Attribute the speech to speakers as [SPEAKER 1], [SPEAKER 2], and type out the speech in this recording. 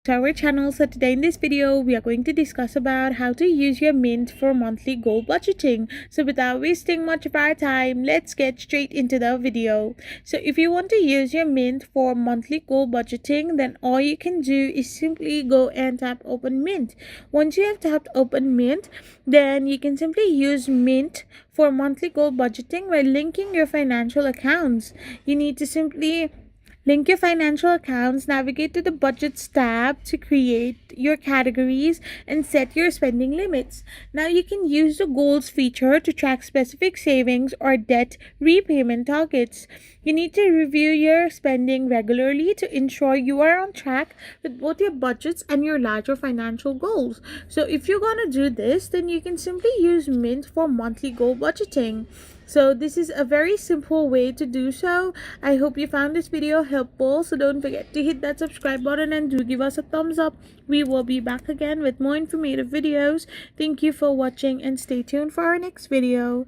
[SPEAKER 1] to our channel. So today in this video we are going to discuss about how to use your Mint for monthly goal budgeting. So without wasting much of our time, let's get straight into the video. So if you want to use your Mint for monthly goal budgeting, then all you can do is simply go and tap open Mint. Once you have tapped open Mint, then you can simply use Mint for monthly goal budgeting by linking your financial accounts. You need to simply link your financial accounts, navigate to the budgets tab to create your categories and set your spending limits. Now you can use the goals feature to track specific savings or debt repayment targets. You need to review your spending regularly to ensure you are on track with both your budgets and your larger financial goals. So if you're gonna do this, then you can simply use Mint for monthly goal budgeting. So this is a very simple way to do so. I hope you found this video helpful. So don't forget to hit that subscribe button and do give us a thumbs up. We will be back again with more informative videos. Thank you for watching and stay tuned for our next video.